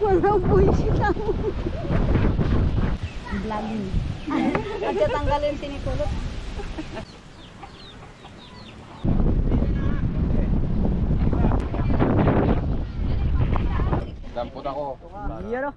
Wala bullshit ako. Vlogging. Kasi tanggalin sinikulot. Dampot ako. Iya no.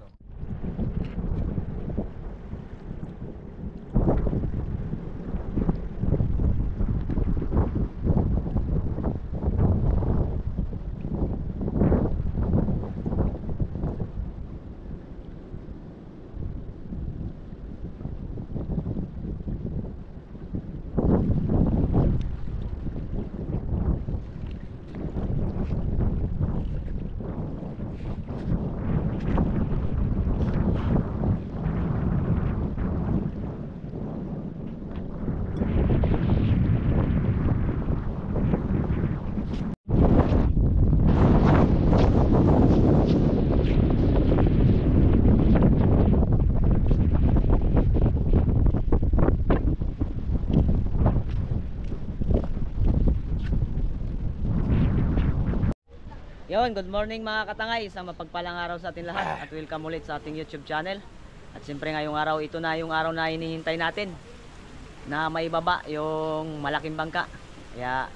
Yun, good morning mga katangay, isang mapagpalang araw sa atin lahat at welcome ulit sa ating YouTube channel. At siyempre ngayong araw, ito na yung araw na hinihintay natin na maibaba yung malaking bangka. Kaya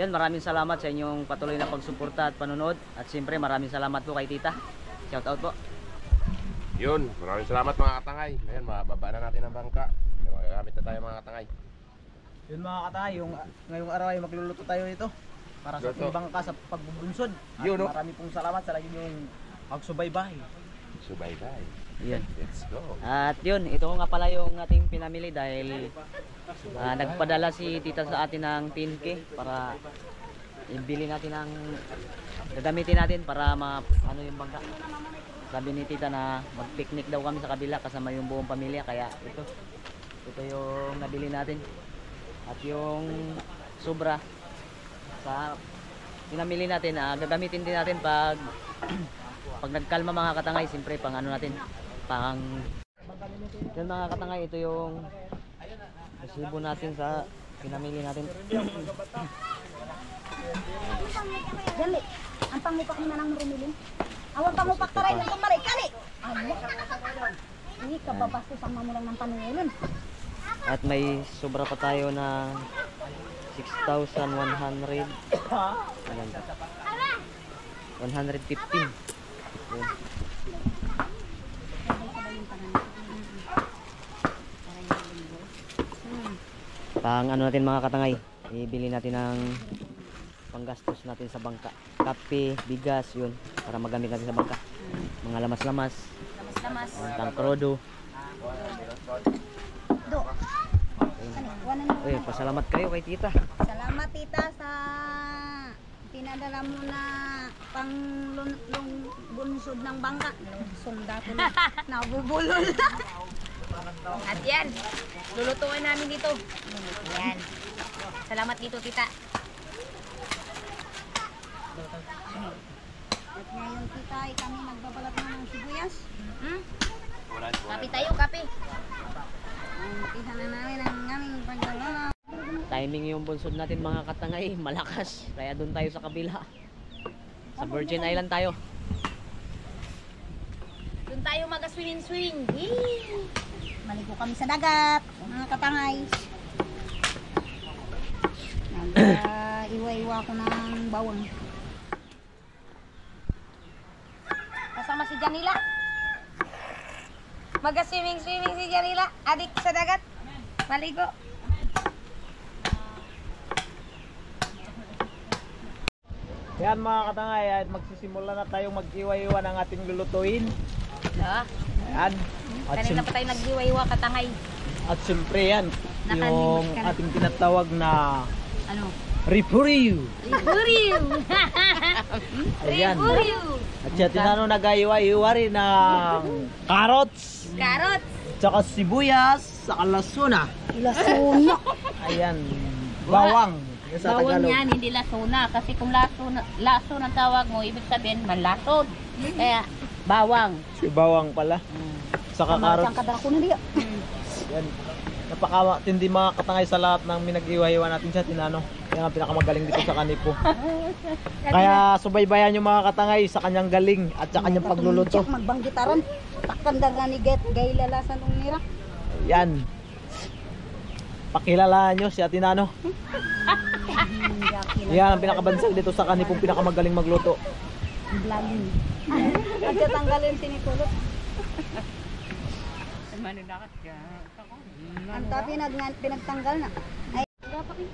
yun, maraming salamat sa inyong patuloy na pagsuporta at panonood. At siyempre maraming salamat po kay tita. Shout out po. Yun, maraming salamat mga katangay. Ngayon, mababa na natin ang bangka. Magagamit na tayo mga katangay. Yun mga katangay, ngayong araw ay magluluto tayo nito para sa ating bangka sa pagbubunsod. At yun, no? Marami pong salamat sa lagi yung pagsubaybay. Subaybay. Yun. Let's go. At yun, ito nga pala yung ating pinamili dahil nagpadala si tita sa atin ng 10K para ibili natin ang gagamitin natin para ano yung bangka. Sabi ni tita na mag-picnic daw kami sa kabila kasama yung buong pamilya, kaya ito yung nabili natin. At yung sobra sa pinamili natin, gagamitin din natin pag nagkalma mga katangay, siyempre pang ano natin, pang yun mga katangay, ito yung resibo natin sa pinamili natin. Dali, ang pangupak mo na nang rumilin. Awang pangupak taray ng pamaray, kali! Hindi ka babastos ang mamulang ng panungulan. At may sobra pa tayo na 6,100 115. Yun. Pang ano natin mga katangay, ibili natin ng panggastos natin sa bangka, kape, bigas, yun, para magamit natin sa bangka, mga lamas-lamas, tangkrodo. Do. Uy, pasalamat kayo kay tita. Salamat tita sa pinadala mo na pang bunsod ng bangka. Sunda ko na. Nabubulol na. At yan, lulutuin namin dito. Yan. Salamat dito, tita. At ngayon tita ay kami nagbabalat na ng sibuyas. Kape tayo, kape. Umpisa na namin ang aming pagdala. Timing yung bunsod natin mga katangay, malakas. Kaya doon tayo sa kabila. Sa Virgin Island tayo. Doon tayo mag-swing-swing. Maligo kami sa dagat, mga katangay. Nag-iwa-iwa ko ng bawang. Kasama si Janila. Mag-swimming-swimming si Janila. Adik sa dagat. Maligo. Yan mga katangay, at magsisimula na tayong mag-iwa-iwa ng ating lulutuin. Ayan. Kanina pa tayo nag-iwa-iwa, katangay. At siyempre yan, yung Nakalimot ka na. ating tinatawag na Ano? Ripuriu. Riburiu! Ayan. Riburiu! At siya tinano nag-iwa-iwa rin ng carrots, Carrots! tsaka sibuyas, saka lasuna. Lasuna. Ayan, bawang. Yung sa Bawang Tagalog. yan, hindi lasuna. Kasi kung laso ang tawag mo, ibig sabihin, manlasod. Kaya, bawang. Si bawang pala. Saka carrots. Saan kadara ko na diya? Yan. Napakatindi mga katangay sa lahat ng minag-iwa-iwa natin siya, tinano. Yan ang pinakamagaling dito sa kanipo. Kaya subaybayan yung mga katangay sa kanyang galing at sa kanyang pagluluto. Magbanggitaran. Takanda nga ni Get. Gay lalasan ng nira. Yan. Pakilalaan nyo si Ate Nano. Yan ang pinakabansag dito sa kanipong pinakamagaling magluto. Vlogging. At tanggalin sinikulot. Ang tapi pinagtanggal na. Ay, dapat eh.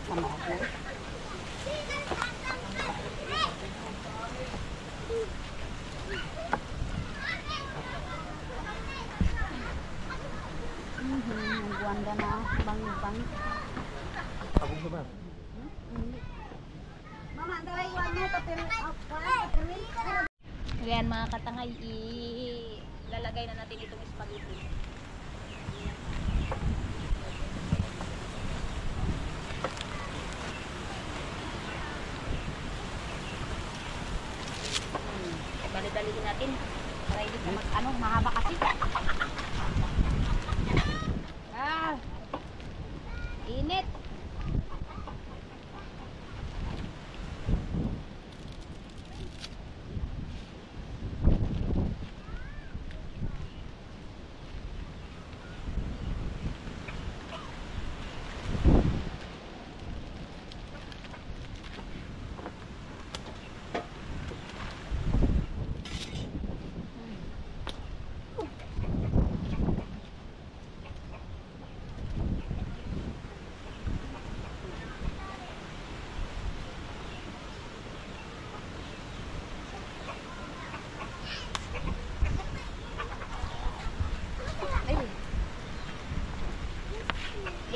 Sama ako. Buwanda na bang. Abong sa ba? Mama, dalay iwan mo tapir Ayan mga katangay, ilalagay na natin itong spaghetti. Dali-dalihin natin para hindi ka mahaba kasi. Init.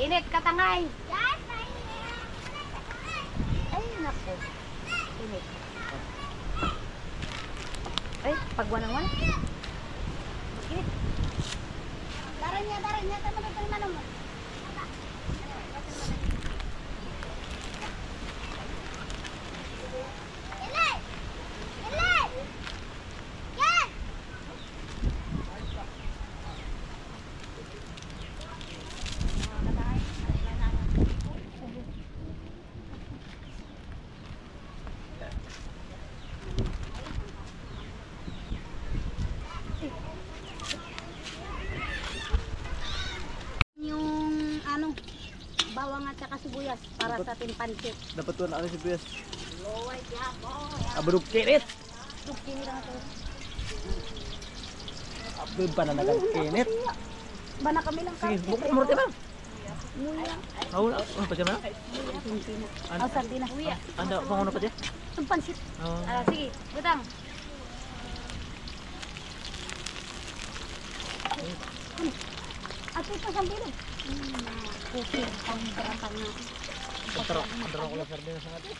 Init katangay. Ay, naku. Init. Ay, pagwanang-wan. Init. Daran niya. Taman mo. Bawang at saka sibuyas para sa ating pancit. Dapat ko na si Buyas. Abrug kinit. Abog pa na nagkinit. Bana kami lang Sige, buko mo rin ba? Muya. Wala. Ano pa siya ba? Sardina. Muya. Anda, panguno pa siya? Ang pancit. Sige, butang. At ito sa bilog. Cooking pang berapang na. Antara ko lang sardina sa atin.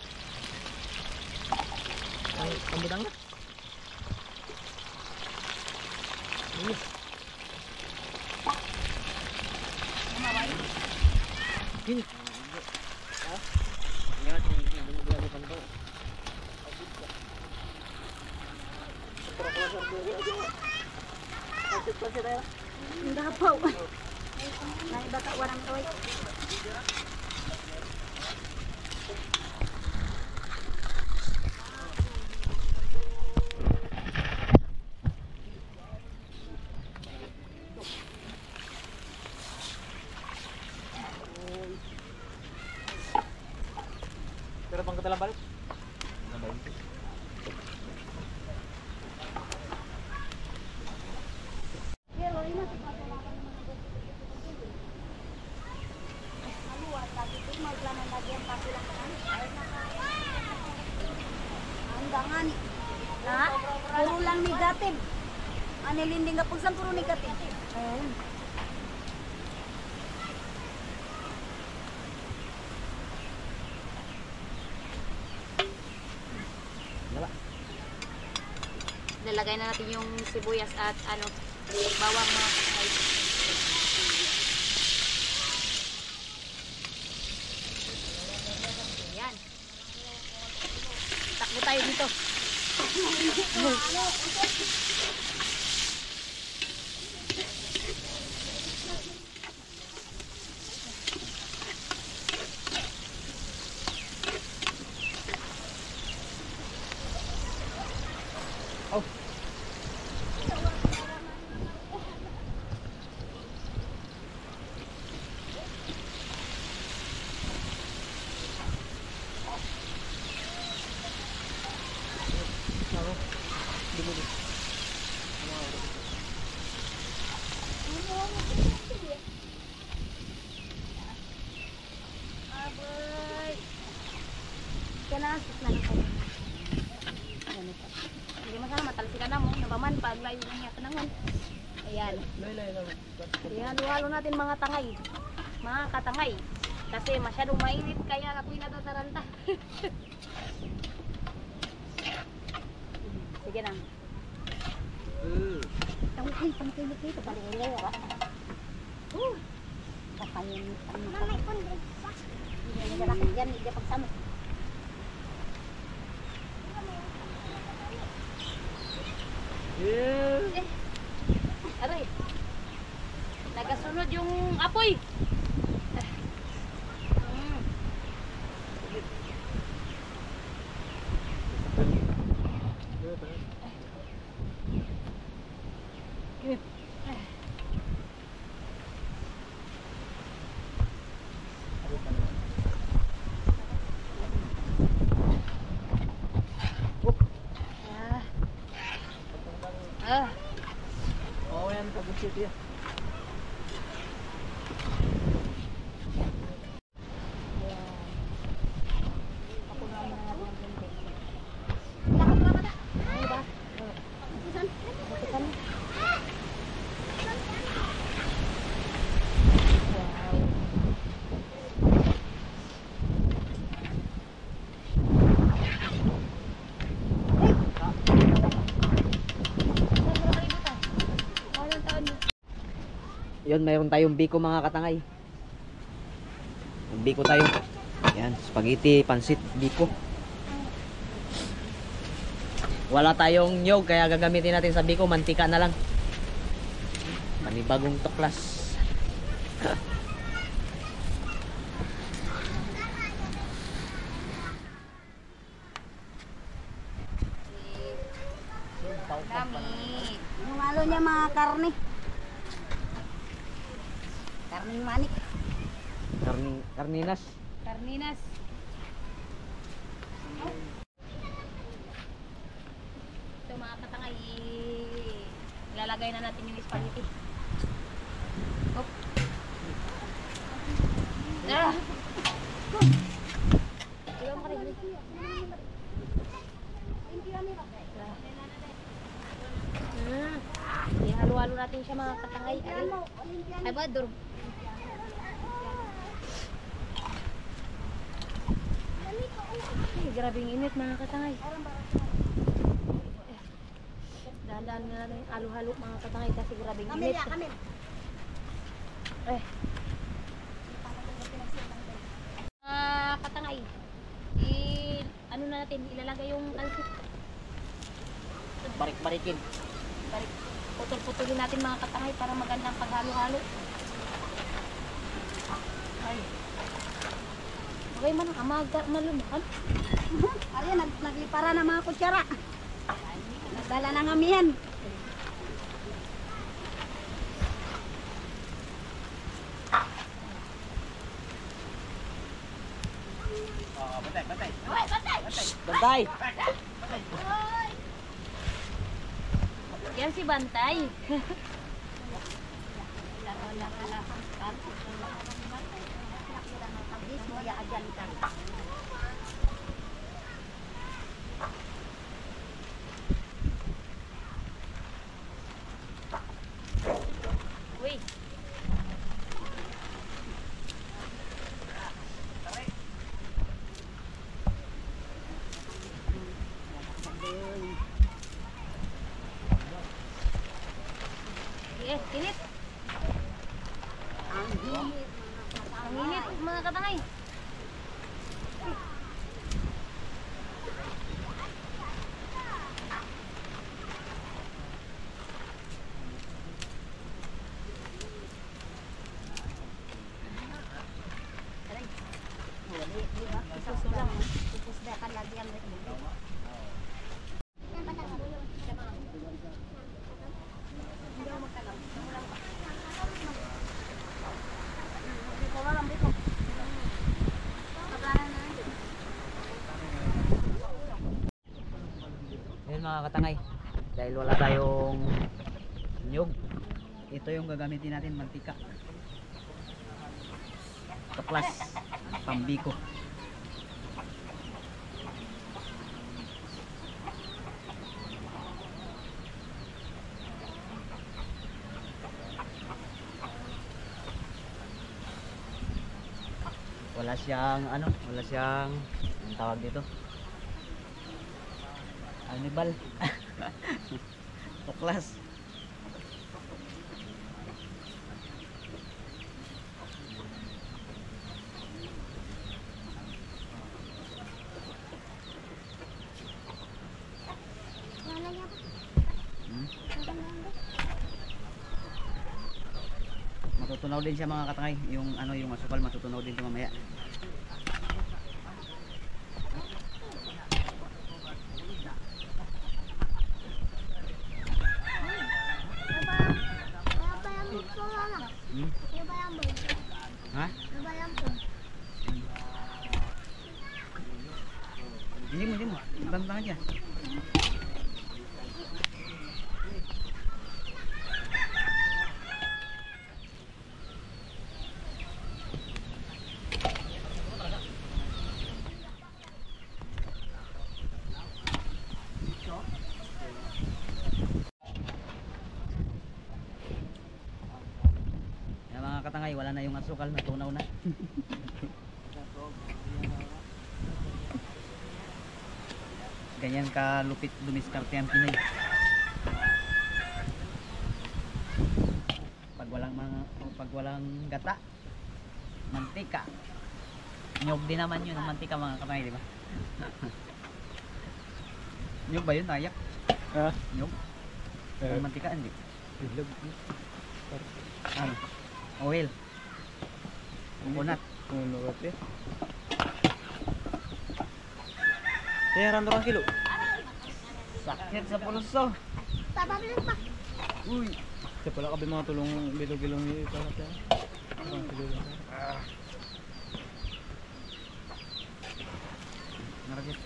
Ang budang na. Gini. Ang dapaw. Naibata warang kaway. Pero pang katalang balik. Andangan. Ha? Puro lang negative. Anilinding ka pagsan puro negative. Ayun. Lalagay na natin yung sibuyas at bawang mga katangay. Ayan. Takbo tayo dito. Abay. Kanasok na lang kayo. Ganito. Hindi masama matalsikan na mo. Nabaman pag layo na niya kanangan. Ayan. Ihalo-halo natin mga tangay. Mga katangay. Kasi masyadong mainit kaya ako'y natataranta. Sige na. Tangkay dito. Palingaw ah. Kakayin. Mamay ko pa. Hindi na lakad yan. Hindi pagsama. Aray. Nagasunod yung apoy. Oo, yan. Pag-sit yan. Yun, mayroon tayong biko mga katangay. Yung biko tayo. Yan, spaghetti, pansit, biko. Wala tayong nyog kaya gagamitin natin sa biko, mantika na lang. Panibagong tuklas. Dami. Humalo niya mga karne. Karning manik. Karninas. Karninas. Ito mga katangay, ilalagay na natin yung spaghetti. Hop. Ah! Iwan mo ka rin. Ihalo-halo natin siya mga katangay. Ay ba, durog. Ay, grabing init mga katangay. Dahan-dahan na natin yung halo-halo mga katangay kasi grabing init. Katangay. Ano na natin, ilalagay yung talsik. Barik-barikin. Putol-putulin natin mga katangay para magandang paghalo-halo. Ay. Okay man, amaga malumukan. Ayan, naglipara na mga kutsara. Nagdala ng amihan. Bantay! Yan si Bantay. Uy. Init. Ang init mga katangay. mga katangay. Dahil wala tayong nyug. Ito yung gagamitin natin, mantika. Kaplas, pambiko. Wala siyang wala siyang anong tawag dito? Anibal. Tuklas. Matutunaw din siya mga katangay. Yung asukal matutunaw din ito mamaya. Ha? Hindi mo. Bantang aja. Yan mga katangay, wala na yung asukal, natunaw na. Ganyan ka lupit dumiskarte ang Pinoy. Pag walang gata, mantika. Nyog din naman yun ang mantika mga katangay, di ba? Nyog ba yun? Ayak? Ah, Nyog? Ang mantika hindi. Ano? Oil. Coconut. Kaya rando kang kilo. Sakit sa pulso. Uy. Sa pala kabi mga tulong bilog-bilong ni ito natin. Ang kilo lang. Narakit.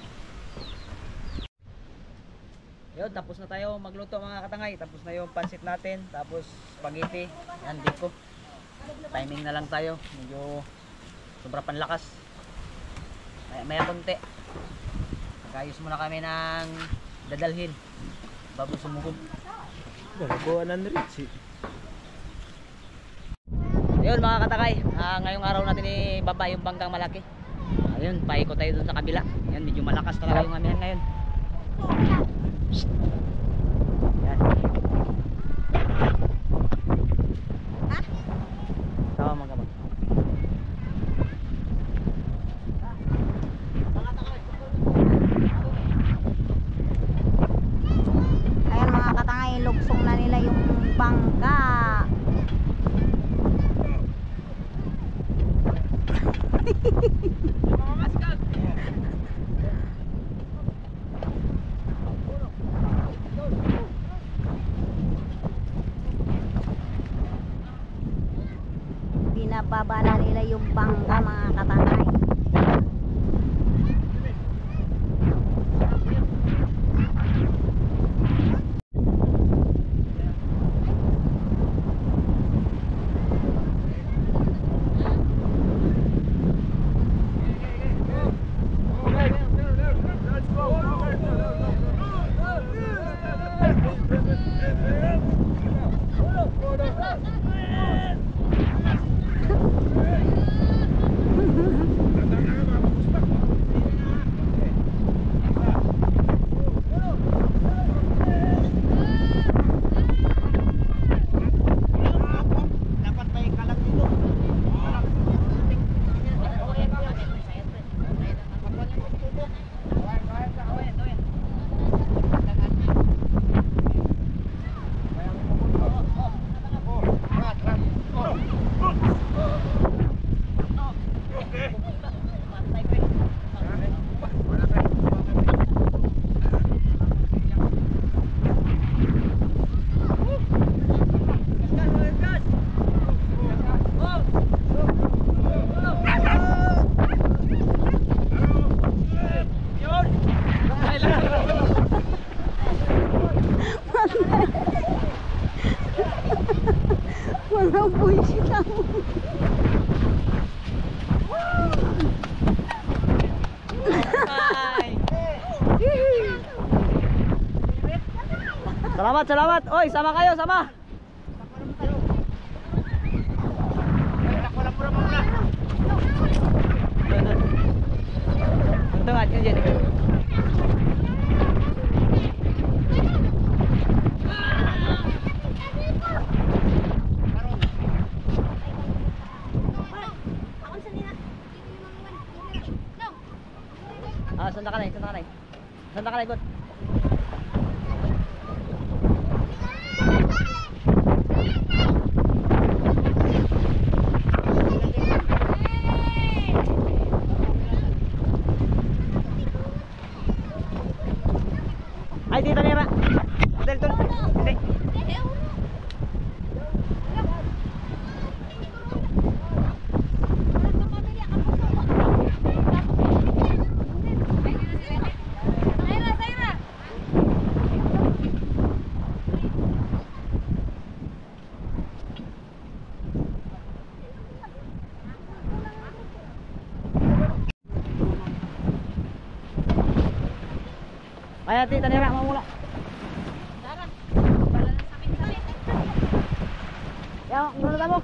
Yun, tapos na tayo magluto mga katangay. Tapos na yung pansit natin. Tapos spaghetti. Yan, dito. Timing na lang tayo. Medyo sobra panlakas. Maya konti. Kayos muna kami ng dadalhin bago sumugod. Gagawa na rin. Ayun mga katangay, ngayong araw natin ibaba yung banggang malaki. Ayun, paikot tayo dun sa kabila. Yan, medyo malakas talaga yung amihan ngayon. Yan. Tawa mga kapag. Ayan mga katangay, luksong na nila yung bangka. Binababa na nila yung bangka mga katangay. Salamat, salamat. Oy, sama kayo, sama. Untung aja jadi. Ah, sanda ka na, sanda ka na. Sanda ka na, ikot. Ay, dito na ba? Dito. Hindi. Ay, tita nila mamula. Ya, muna tamo.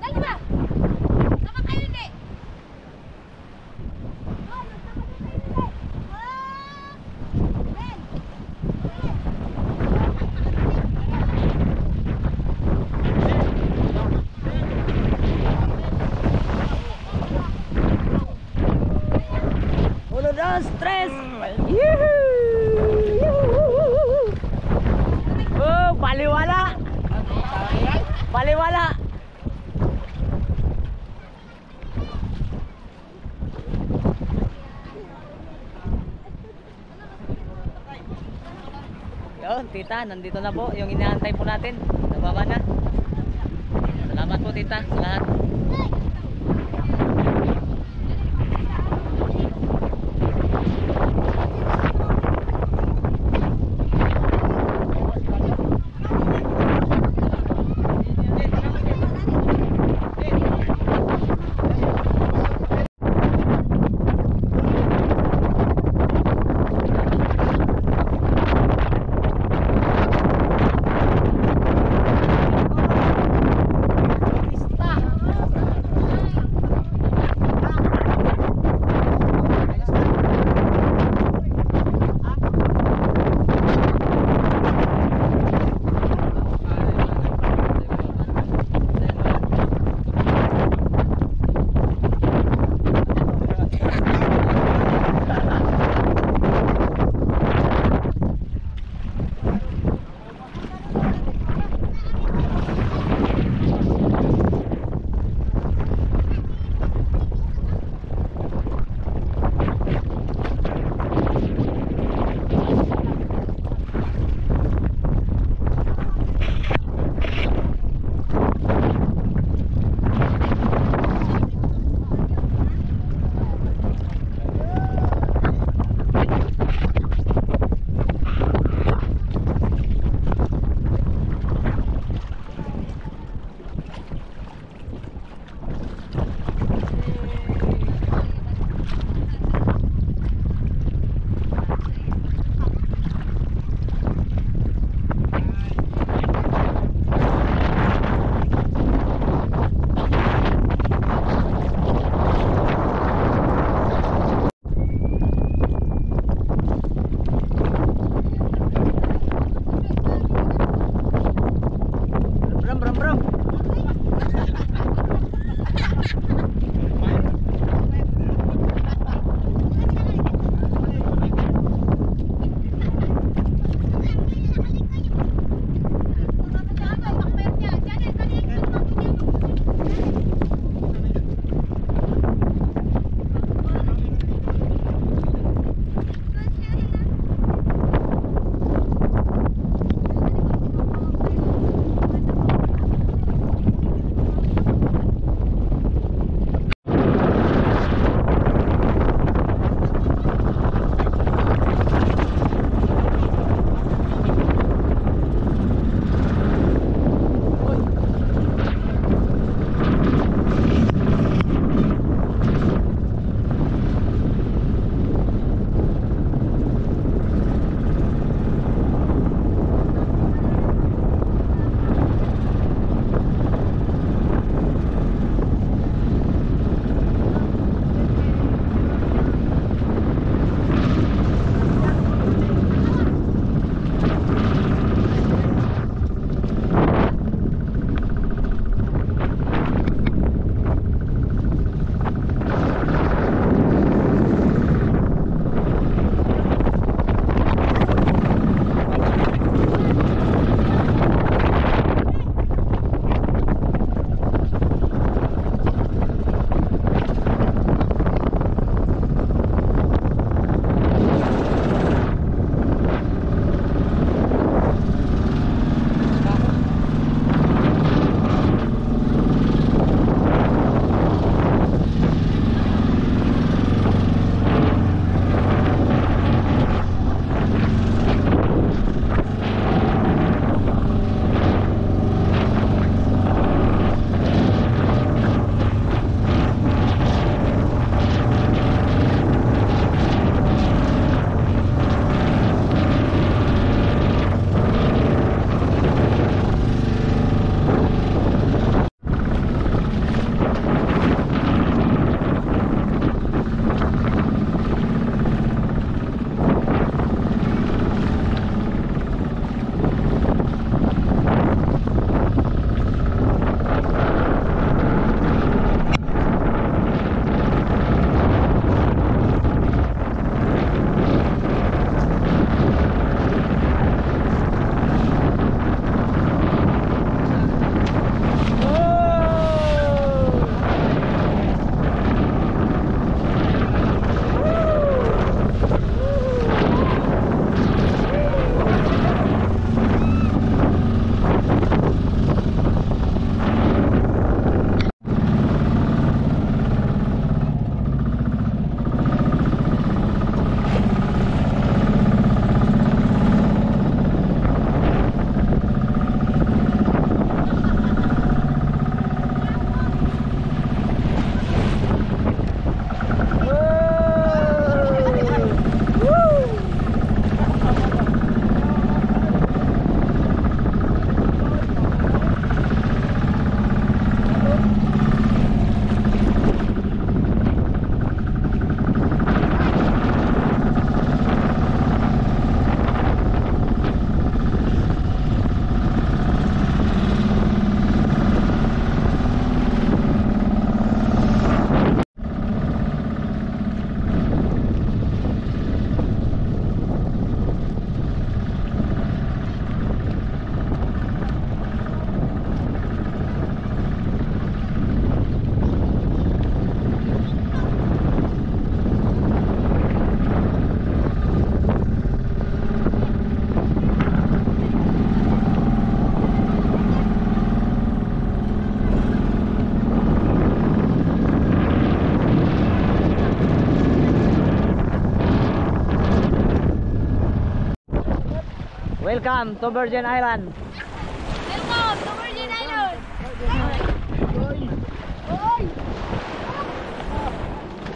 Dali ba? Sama kayo hindi. Uno, dos, tres. Yuhu! Oh, paliwala. Paliwala. Yun, tita, nandito na po yung inaantay po natin. Nababa na. Salamat po, tita, sa lahat. Welcome to Virgin Island. Welcome to Virgin Island!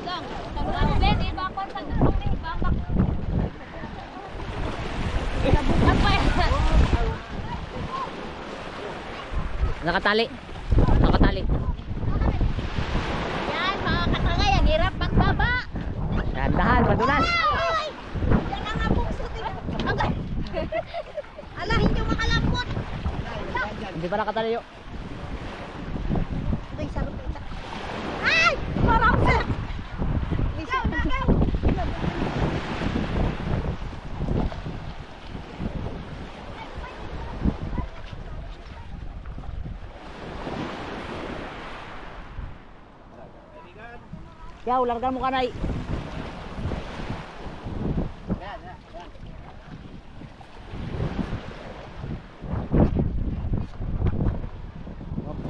Lang, tanggal Ben, ibakon sa gupang ibakak. Nabukat pa yan. Nakatali. Nakatali. Yan, mga katangay, ang hirap magbaba. Dahan-dahan, madulas. Yan ang abungso. Agay. Ala, hindi makalambot. Hindi pa nakatali yun. Ay, sarap ito. Ay! Parang sa... Ikaw, ikaw! Yaw, larga mo kanay.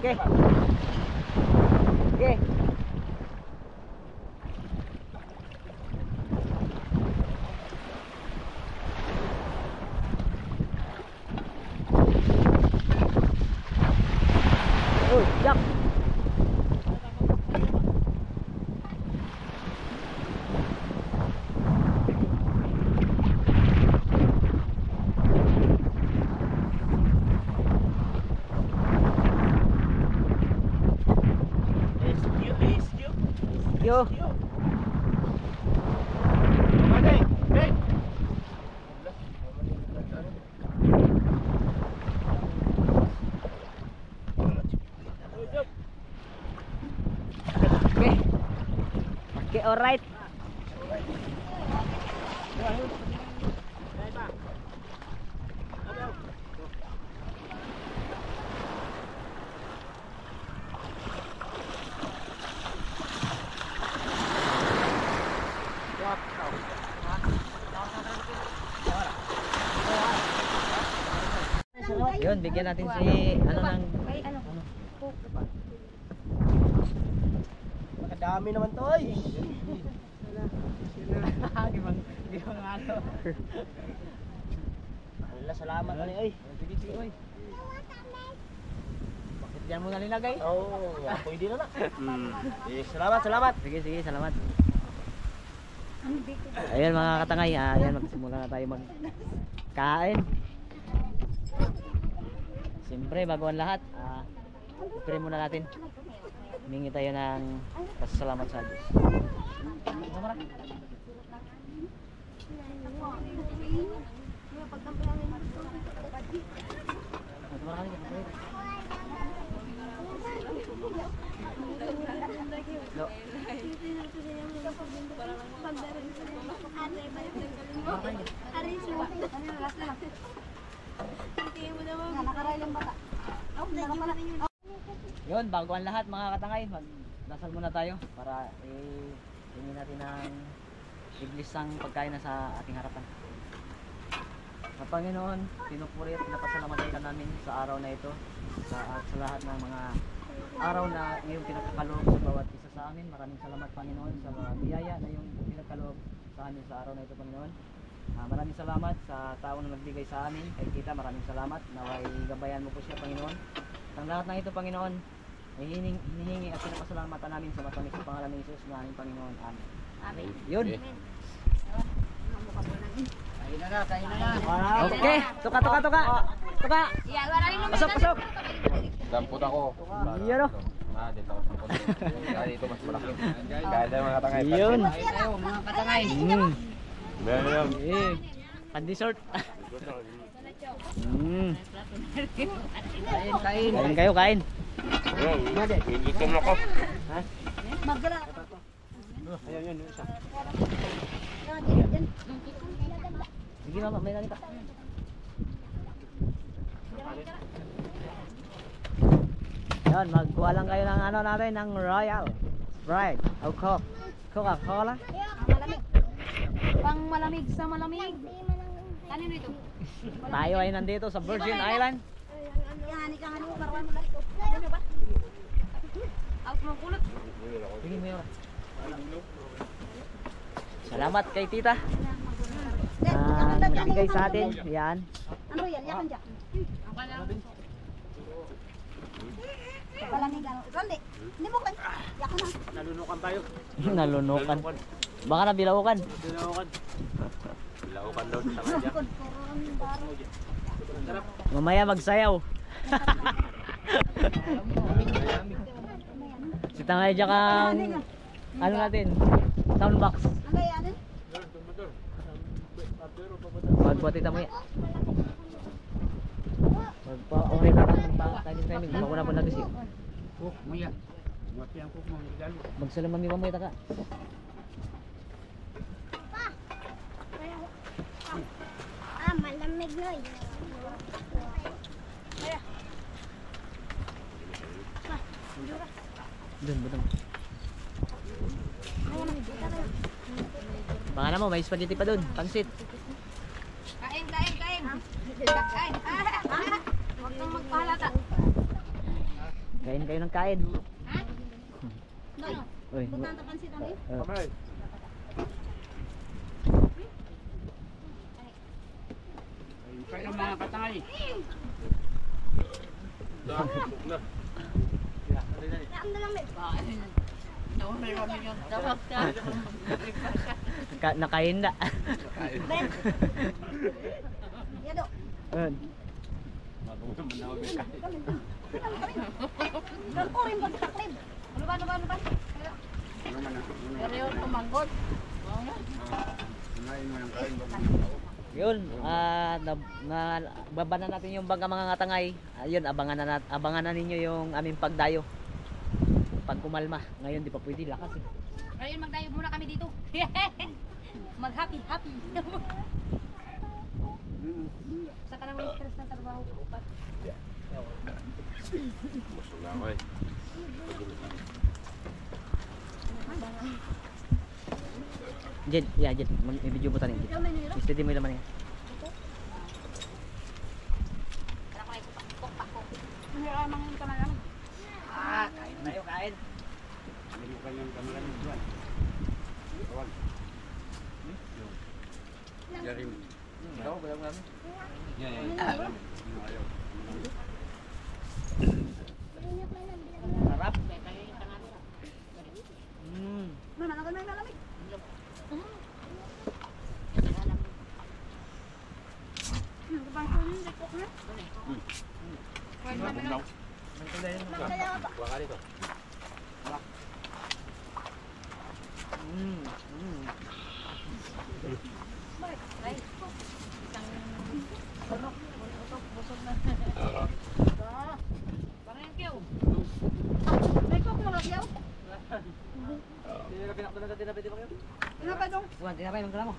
Okay. Okay. Oh, Jack. Yo. Okay. Okay, alright. Yun, bigyan natin si ano ng Ay, ano? Dami naman to ay. Gimang ano. Allah, salamat ani ay. Sige, sige, oy. Bakit diyan mo na nilagay? Oo, pwede na na. Salamat, salamat. Sige, sige, salamat. Ayun mga katangay, ayan magsimula na tayo magkain. Siyempre, bago ang lahat, i-pray muna natin. Humingi tayo ng pasasalamat sa Diyos. Samara. No. Yun, bago ang lahat mga katangay, magdasal muna tayo para hingin natin ng iblisang pagkain na sa ating harapan. Sa Panginoon, pinupuri at pinapasalamatan ka namin sa araw na ito at sa lahat ng mga araw na iyong pinagkakaloob sa bawat isa sa amin. Maraming salamat Panginoon sa mga biyaya na iyong pinagkaloob sa amin sa araw na ito Panginoon. Maraming salamat sa tao na nagbigay sa amin. Kay Tita, maraming salamat. Naway gabayan mo po siya Panginoon. Ang lahat ng ito Panginoon ay hinihingi at pinapasalamatan namin sa matamis sa pangalan ni Jesus na aming Panginoon. Amen. Amen. Yun. Kain na na, kain na na. Okay, tuka. Tuka. Yan, maraming naman. Pasok. Dampot ako. Yun o. Dito ako sa konti. Kaya dito mas malaki. Kaya tayo mga katangay. Yun. Mga katangay. Meron. Eh, pan-dessert. Kain. Kain kayo, kain. Gusto mo ako. Magara. Ayun, yun, isa. Sige mama, may nalita. Yan, magkuha lang kayo ng ano natin, ng Royal Sprite o Coke. Coca-Cola. Malamig. Pang malamig sa malamig. Kanino ito? Tayo ay nandito sa Virgin Island. Yan, ikaw ano, marwan mo dito. Ano ba? Out mo kulot. Sige mo yun. Salamat kay Tita. nagbigay sa atin. Yan. Ano yan? Yakan dyan. Palamig ano. Rondi. Hindi mo kan. Yakan na. Nalunukan tayo. Nalunukan. Baka nabilawkan. Laukan daw sa kanya. Mamaya magsayaw. Si Tangay dyan kang ano natin? Soundbox. Ano yan? Magbuhat ita mo yan. Magpa-uri na lang timing. Magpakuna po natin siya. Magsalamami pa mo ita ka. Malamig na yun. Doon, butang. Baka na mo, may spaghetti pa doon. Pansit. Kain. Kain. Huwag kang magpahalata. Kain kayo ng kain. Nono. Uy, Butang tapan si Tami. Kaya mga katangay. Ang dalamig. Nakain na. Ben. Yado. Gagkurin ba sa klib? Ano ba? Pero yung tumanggot. Yun, babana natin yung bangka mga ngatangay. Ayun, abangan na ninyo yung aming pagdayo. Pag kumalma. Ngayon di pa pwede, lakas eh. Ayun, magdayo muna kami dito. Mag-happy. Saka naman yung stress ng trabaho ko. Busog na ako eh. Jed, mag-video mo tayo. Steady mo yung laman yan. Kain tayo, kain. Sarap. Malamig. Kuha ka dito. May coke mo lagyaw? Tinapay dong. Buwan, tinapay, magkala mo.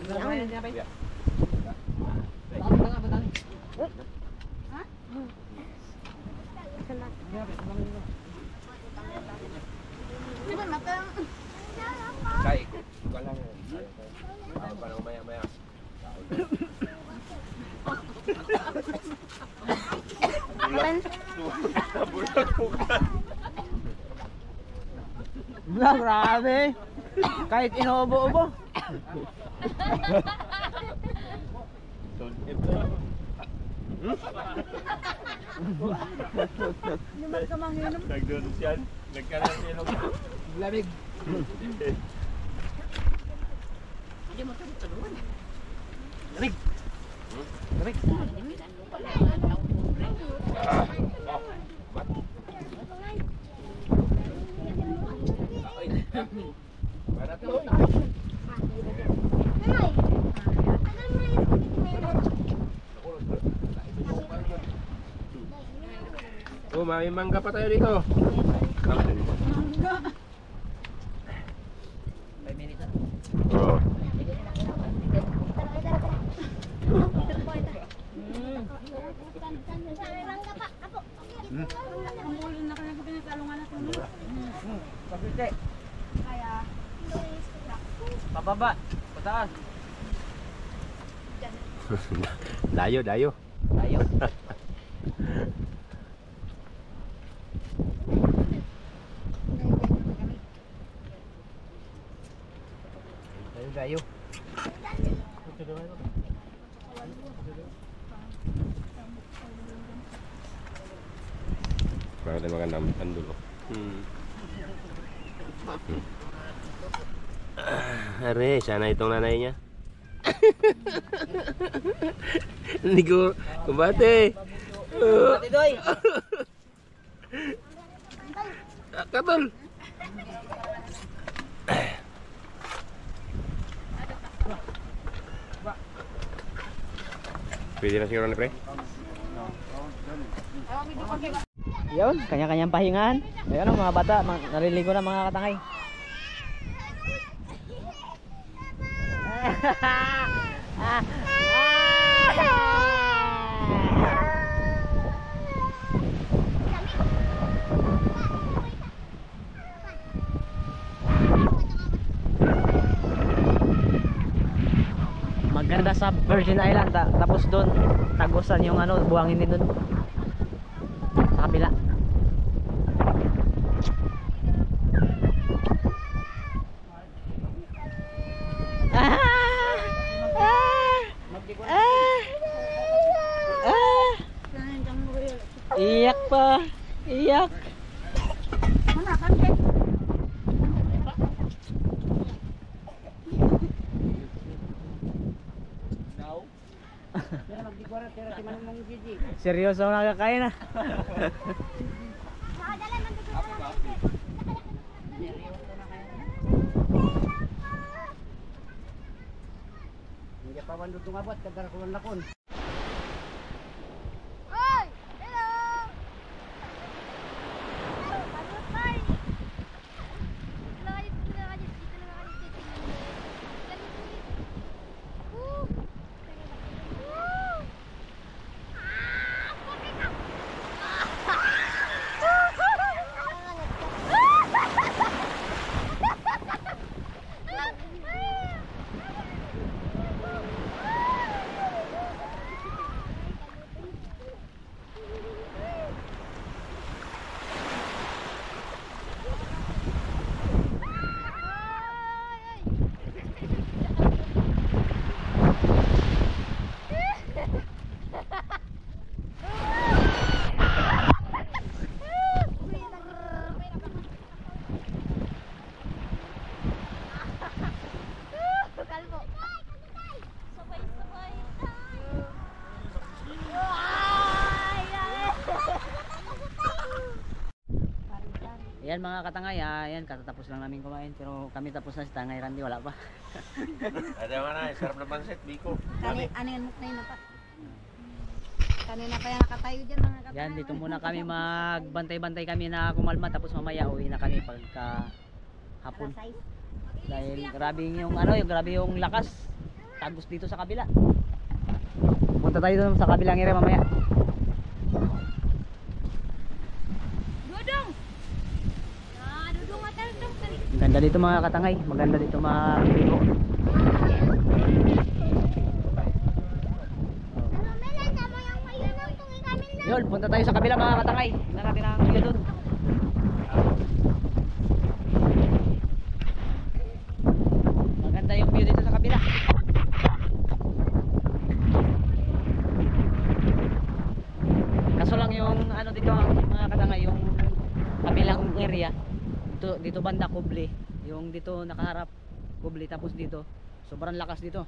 Tinapay. Yeah. Ha? Di ba matang? Kay, ikaw lang. Parang maya-maya. Grabe. Kahit inuubo-ubo. Limat ka manginom. Nagdoon siya. Nagkaroon siya ng Lamig. Hindi mo tulungan. Lamig. Lamig. Oh, may mangga pa tayo dito. 5 minutes. Oh. Pagkite. Kaya, Pababa. Pataas. Dayo. Tayo. Tayo. Bakit ang magandang andulo? Are, sana itong nanay niya. Hindi ko kumbate. Doy. Katol. Pwede na siguro ni pre? Yun, kanya-kanyang pahingahan. Ayun mga bata, nariligo na mga katangay. Maganda sa Virgin Island, tapos doon tagusan yung ano, buhangin din doon sa kabila. Iyak pa, iyak. Seryoso nakakain na. Hindi pa man dutong abot kadar ko lakon. Hoy! Hello! Ano tayo? Dito lang kayo, dito lang kayo, dito lang kayo, dito lang kayo. Woo! Woo! Ah! Puti ka! Kalbo. Sabay-sabay. Ayan mga katangay, ayan katatapos lang namin kumain, pero kami tapos na, si Tangay Randy wala pa. Ada mana, sarap na pansit, biko. Ano yan mo na pa? Kanina pa yan nakatayo dyan mga kapatid. Yan, dito muna kami magbantay-bantay kami na kumalma, tapos mamaya uwi na kami pagka hapon. Dahil grabe yung ano, grabe yung lakas. Tagos dito sa kabila. Punta tayo doon sa kabilang area mamaya. Dudong! Dudong atal dong. Maganda dito mga katangay, maganda dito magligo. Yun, punta tayo sa kabila mga katangay. Tingnan natin ang view doon. Maganda yung view dito sa kabila. Kaso lang yung ano dito mga katangay, yung kabilang area. Dito banda Kubli. Yung dito nakaharap Kubli, tapos dito sobrang lakas dito.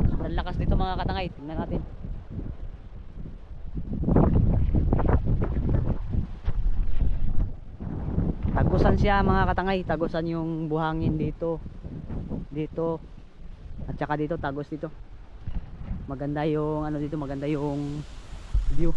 Sobrang lakas dito mga katangay. Tingnan natin. Tagusan siya mga katangay, tagusan yung buhangin dito, dito, at saka dito, tagos dito. Maganda yung ano dito, maganda yung view.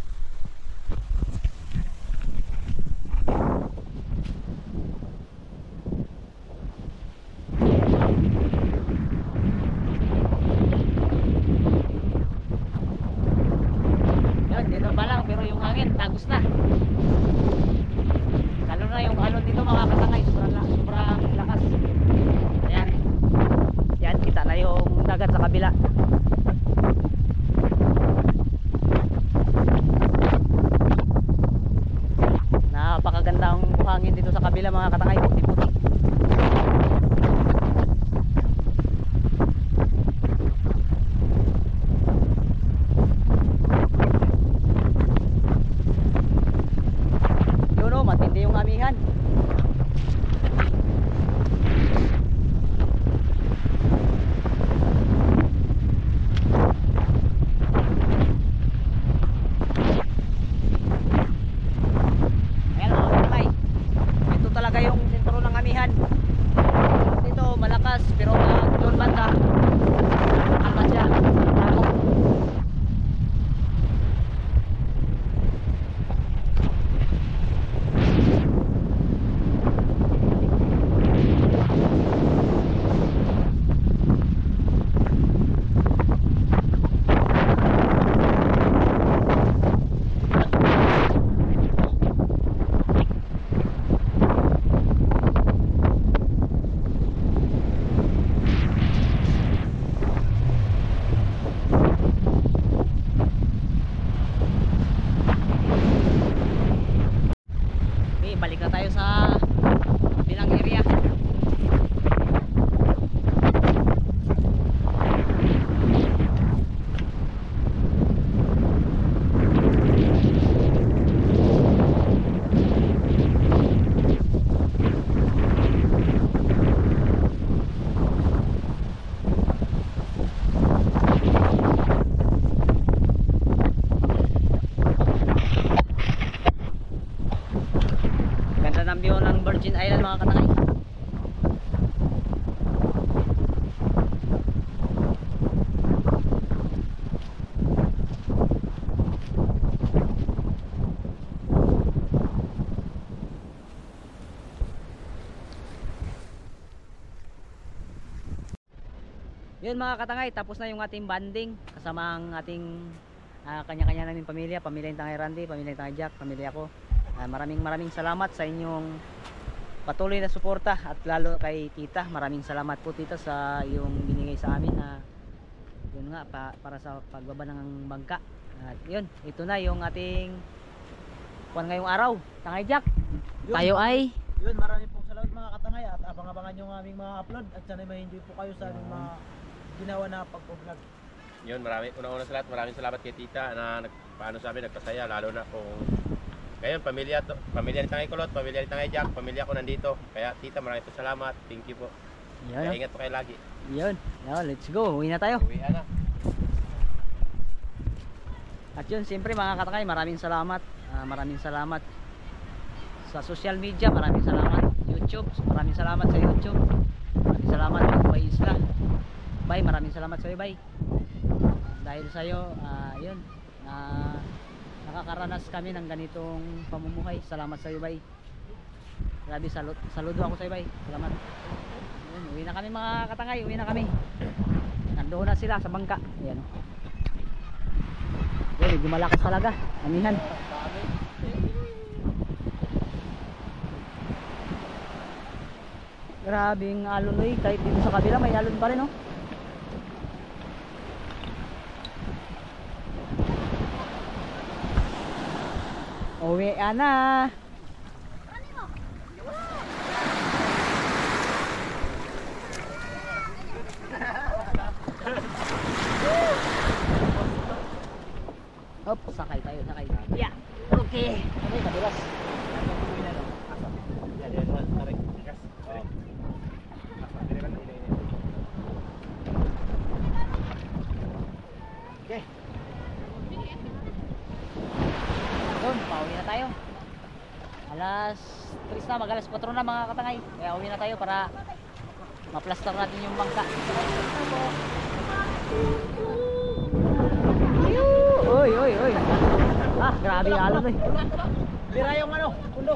Yan, dito pa lang, pero yung hangin, tagos na. Lalo na yung alon dito mga katangay, sobrang lakas. Ayan. Yan, kita na yung dagat sa kabila. Napakagandang buhangin dito sa kabila mga katangay, puti-puti. balik na tayo sa bilang area. Ganda ng view ng Virgin Island mga katangay. Yun mga katangay, tapos na yung ating banding kasama ang ating kanya-kanya namin pamilya, pamilya ng Tangay Randy, pamilya ng Tangay Jack, pamilya ko. Maraming salamat sa inyong patuloy na suporta at lalo kay tita. Maraming salamat po tita sa iyong binigay sa amin na yun nga para sa pagbaba ng bangka. At yun, ito na yung ating kuwan ngayong araw. Tangay Jack, Yun. tayo ay Yun, marami pong salamat mga katangay at abang-abangan yung aming mga upload at sana may enjoy po kayo sa aming mga ginawa na pag-vlog. Yun, una-una sa lahat, maraming salamat kay tita na paano sa amin, nagpasaya, lalo na kung ngayon, pamilya ni Tangay Kulot, pamilya ni Tangay Jack, pamilya ko nandito. Kaya tita, maraming salamat. Thank you po. yun, Kaya ingat po kayo lagi. yun. Let's go, uwi na tayo. Uwi na. At yun, siyempre mga katangay, maraming salamat. Maraming salamat sa social media, maraming salamat YouTube, maraming salamat sa YouTube, maraming salamat Bay Isla. Bay, maraming salamat sa iyo, Bay. Dahil sa iyo, yun, nakakaranas kami ng ganitong pamumuhay. Salamat sa iyo, Bay. Grabe, saludo ako sa iyo, Bay. Salamat. Yun, uwi na kami mga katangay, uwi na kami. Nandoon na sila sa bangka. Ayan, oh. Yun, medyo malakas talaga. Anihan. Grabing alon, eh. Kahit dito sa kabila may alon pa rin, oh. Uwi na. Hop, sakay tayo, sakay. Yeah. Okay. Okay, kadulas. Okay. Doon, pauwi na tayo. Alas 3 na, mag-alas 4 na mga katangay. Kaya uwi na tayo para ma-plaster natin yung bangka. Uy, uy, uy. Grabe yung alon, eh. Bira yung ano, pundo.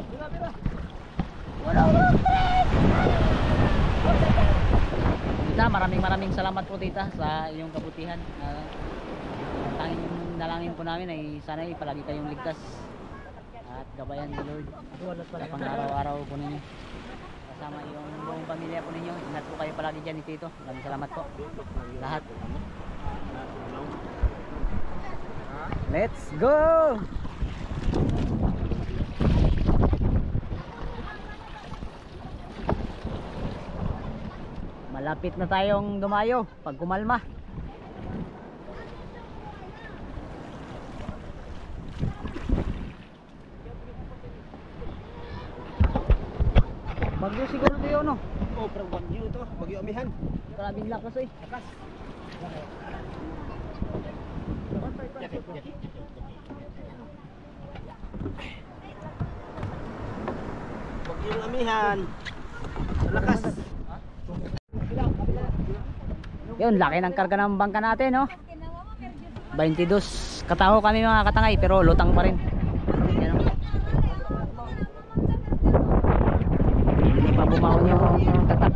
Tita, maraming salamat po tita sa iyong kabutihan. Tanging dalangin po namin ay sana palagi kayong ligtas at gabayan ni Lord sa pang-araw-araw po ninyo. Kasama yung buong pamilya po ninyo. Ingat po kayo palagi dyan ni Tito. Maraming salamat po. Lahat. Let's go! Malapit na tayong dumayo pag kumalma. Bagyo siguro tayo, no? Oh, pero bagyo ito, bagyo amihan. Maraming lakas, eh. Lakas. Bagyo amihan. Lakas. Yun, laki ng karga ng bangka natin, no? 22 katao kami mga katangay, pero lutang pa rin. Yan, no? Hindi pa bumaon yung tatak.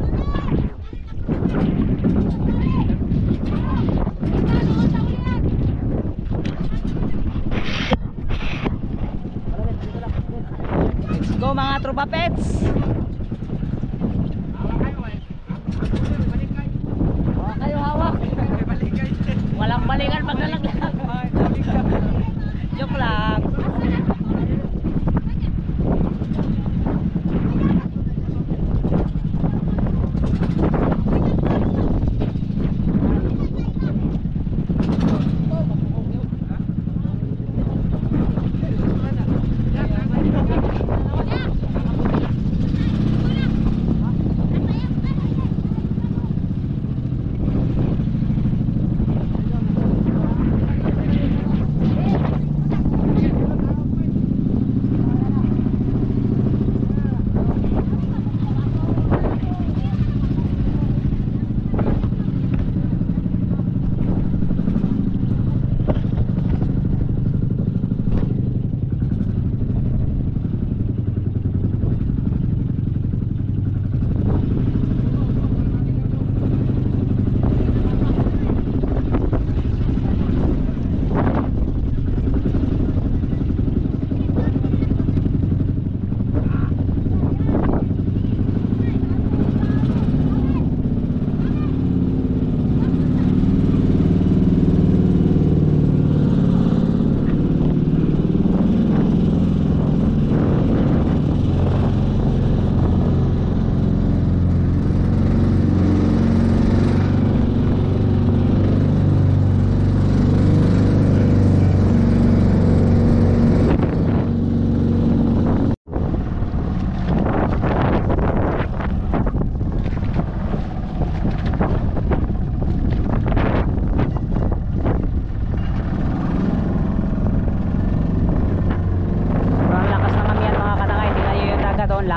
Let's go mga tropa pets. Kayo hawak. Walang balikan pag nalaglag. Joke lang.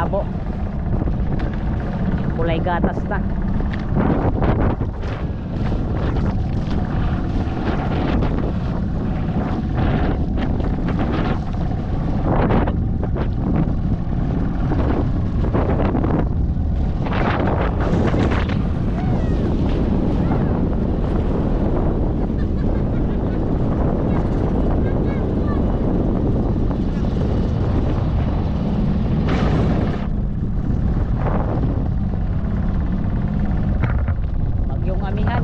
malabo. Kulay gatas na. Bagyong Amihan.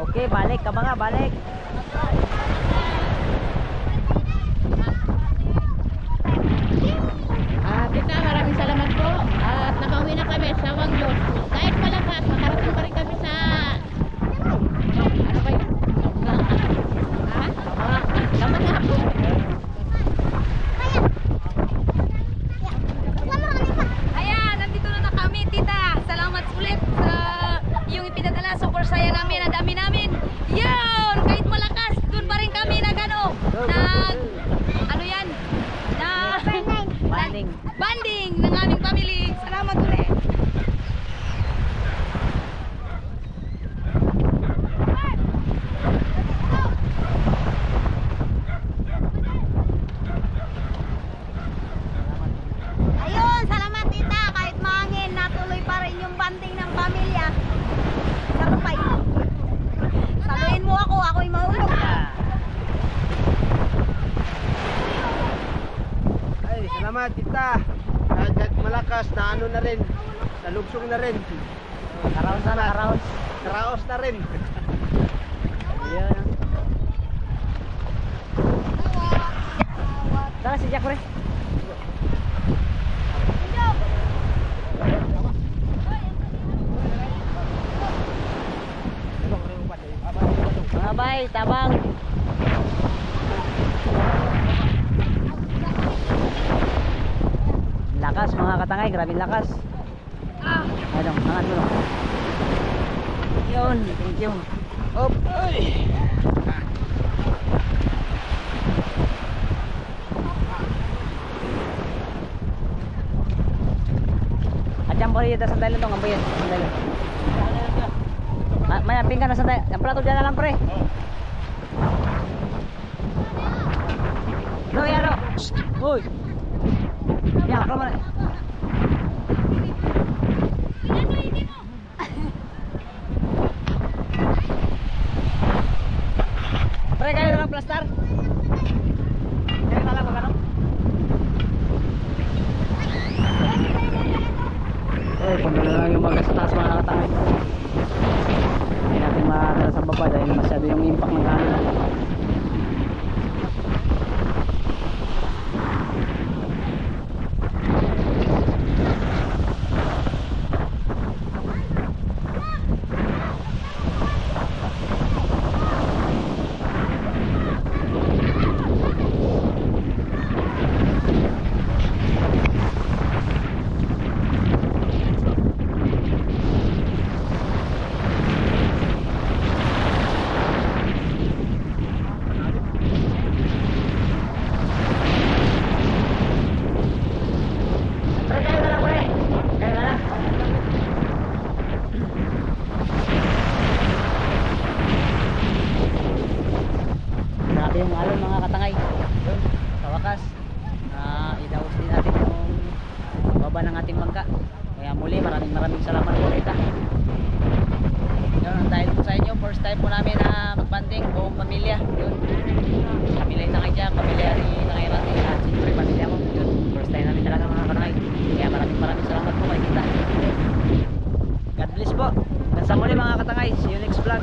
Okay, balik ka mga balik. Tita, maraming salamat po. At nakauwi na kami sa Waglos. Kahit malakas, makarating pa rin kami sa... Ano ba yun? Ha? Laman nga po. Ayan, nandito na kami, tita. Salamat ulit sa yung ipinadala. Super saya namin, ang dami namin. Yun! Kahit malakas, dun pa rin kami ano yan? Banding. Banding ng aming family. Salamat ulit. Ayun, salamat tita. Kahit mahangin, natuloy pa rin yung banding ng pamilya. Sakupay. Sabihin mo ako'y mahulog. Ay, salamat tita. Kahit malakas na ano na rin. Nalugsong na rin. Karaos na, karaos. Karaos na rin. Ayan. Tara si Jack pre. Mga bay, tabang. Lakas mga katangay, grabing lakas. Ano, angat mo. Yun, thank you. Op, ay. Adyang po rin sandali lang, ang bayan. Sandali. Mayapin ka na sandali. Ang plato dyan na lang pre. No, yaro. Uy. Ya, kalau mana? Pre, kayo dalam plaster. Kayo salah ba kano? Pagdala lang yung bagas sa taas mga nakatangay. Hindi natin makakala sa baba dahil masyado yung impact ng hangin. maraming salamat po tita. Yun, dahil po sa inyo, first time po namin na magbanding buong pamilya. Yun. Pamilya ni Tangay Jack, pamilya ni Tangay Rati, at siyempre pamilya mo. Yun, first time namin talaga mga kanangay. Kaya maraming salamat po kay tita. God bless po. Hanggang sa muli mga katangay. See you next vlog.